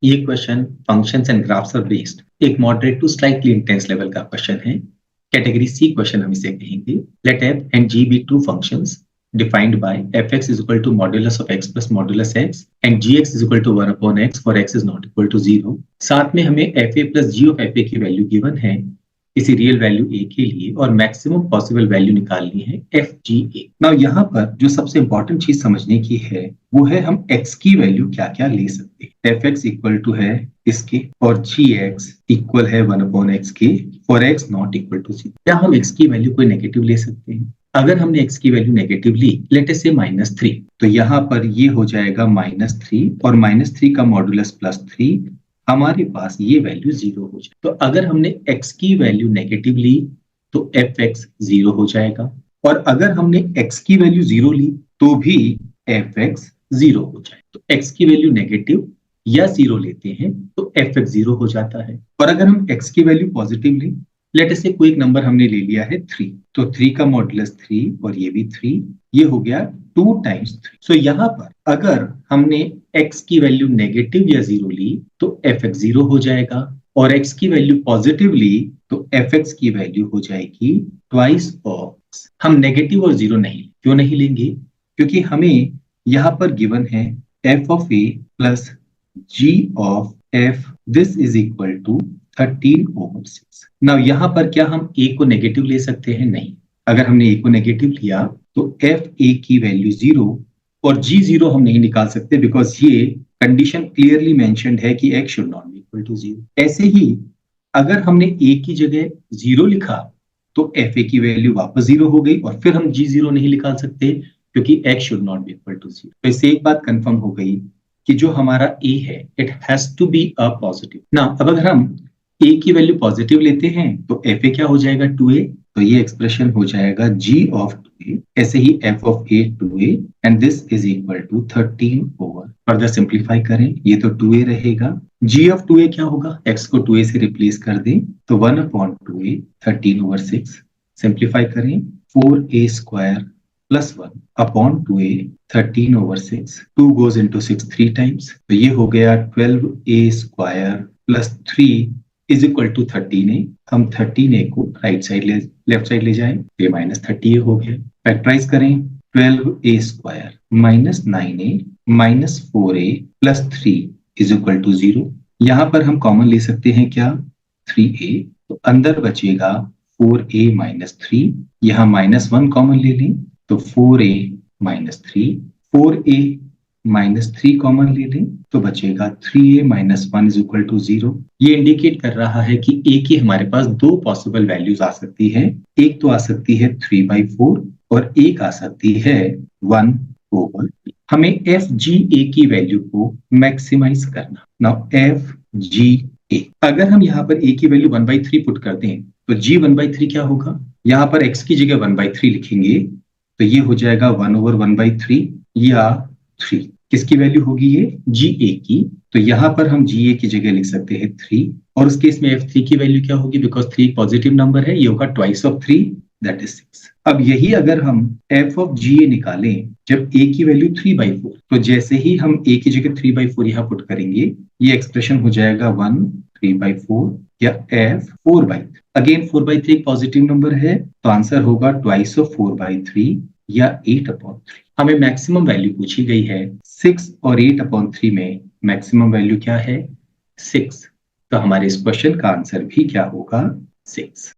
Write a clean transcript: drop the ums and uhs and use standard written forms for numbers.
ये question functions and graphs are based एक moderate to slightly intense level का question है। कैटेगरी सी क्वेश्चन हम इसे कहेंगे। Let f and g be two functions defined by fx is equal to modulus of x plus modulus x and gx is equal to 1 upon x for x is not equal to 0। साथ में हमें fa plus g of fa की value given है किसी real value a के लिए और maximum possible value निकालनी है fga। नाउ यहाँ पर जो सबसे इंपॉर्टेंट चीज समझने की है वो है हम x की वैल्यू क्या क्या ले सकते हैं। fx इक्वल टू है इसके और gx इक्वल है 1 अपॉन x के for x not equal to 0। क्या हम x की वैल्यू कोई नेगेटिव ले सकते हैं? अगर हमने x की वैल्यू नेगेटिव ली, लेट अस से -3, तो यहाँ पर ये हो जाएगा -3 और -3 का मॉडुलस +3, हमारे पास ये वैल्यू 0 हो जाए। तो अगर हमने x की वैल्यू नेगेटिव ली तो fx 0 हो जाएगा और अगर हमने x की वैल्यू 0 ली तो भी fx 0 हो जाए। तो x की वैल्यू नेगेटिव या 0 लेते हैं तो fx 0 हो जाता है। और अगर हम x की वैल्यू पॉजिटिव लें, लेट अस से कोई एक नंबर हमने ले लिया है 3, तो 3 का मॉडुलस 3 और ये भी 3, ये हो गया 2 टाइम्स 3। सो यहाँ पर अगर हमने x की वैल्यू नेगेटिव या 0 ली तो fx 0 हो जाएगा और x की वैल्यू पॉजिटिव ली तो fx की वैल्यू हो जाएगी ट्वाइस ऑफ x। हम नेगेटिव और 0 नहीं, क्यों नहीं लेंगे? क्योंकि हमें यहाँ पर गिवन है f of a plus g of f, this is equal to 13/6। Now यहाँ पर क्या हम a को नेगेटिव ले सकते हैं? नहीं। अगर हमने a को नेगेटिव लिया तो f a की वैल्यू 0 और g 0 हम नहीं निकाल सकते बिकॉज ये कंडीशन क्लियरली मेंशन्ड है कि x should not be equal to 0। ऐसे ही अगर हमने a की जगह 0 लिखा तो f a की वैल्यू वापस 0 हो गई और फिर हम g 0 नहीं निकाल सकते क्योंकि x should not be equal to 0। तो इससे एक बात कंफर्म हो गई कि जो हमारा a है it has to be a positive. ना अब अगर हम a की वैल्यू पॉजिटिव लेते हैं तो fa क्या हो जाएगा? 2a, तो ये एक्सप्रेशन हो जाएगा g ऑफ 2a। ऐसे ही f of a 2a and this is equal to 13 further simplify करें, ये तो 2a रहेगा। g ऑफ 2a क्या होगा? x को 2a से रिप्लेस कर दें तो 1 अपॉन 2a 13/6। सिंप्लीफाई करें 4a square plus 1 upon 2a 13/6। 2 goes into 6 3 times, तो ये हो गया 12a square plus 3 is equal to 13a। हम 13a को राइट साइड लेफ्ट साइड ले जाएं, ये -30a हो गया। फैक्टराइज करें 12a square minus 9a minus 4a plus 3 is equal to 0। यहाँ पर हम कॉमन ले सकते हैं क्या? 3a, तो अंदर बचेगा 4a माइनस 3, यहाँ -1 कॉमन ले लें तो 4a minus 3, 4a minus 3 common ले लें तो बचेगा 3a minus 1 is equal to 0। ये इंडिकेट कर रहा है कि a की हमारे पास दो पॉसिबल वैल्यूज आ सकती है। एक तो आ सकती है 3/4 और एक आ सकती है 1/3। हमें fga की वैल्यू को मैक्सिमाइज करना। नाउ fga, अगर हम यहाँ पर a की वैल्यू 1/3 पुट कर दें तो g 1/3 क्या होगा? यहाँ पर x की जगह 1/3 लिखेंगे तो ये हो जाएगा 1/1/3 या 3। किसकी वैल्यू होगी ये? GA की। तो यहाँ पर हम GA की जगह लिख सकते हैं 3 और उस केस में F3 की वैल्यू क्या होगी? बिकॉज 3 पॉजिटिव नंबर है, ये होगा ट्वाइस ऑफ 3 दैट इज 6। अब यही अगर हम F ऑफ GA निकालें जब A की वैल्यू 3/4, तो जैसे ही हम A की जगह 3/4 यहाँ पुट करेंगे ये एक्सप्रेशन हो जाएगा 1 3/4 या F 4/3। अगेन 4/3 पॉजिटिव नंबर है तो आंसर होगा ट्वाइस ऑफ 4/3 या 8/3। हमें मैक्सिमम वैल्यू पूछी गई है 6 और 8/3 में मैक्सिमम वैल्यू क्या है? 6। तो हमारे इस क्वेश्चन का आंसर भी क्या होगा? 6।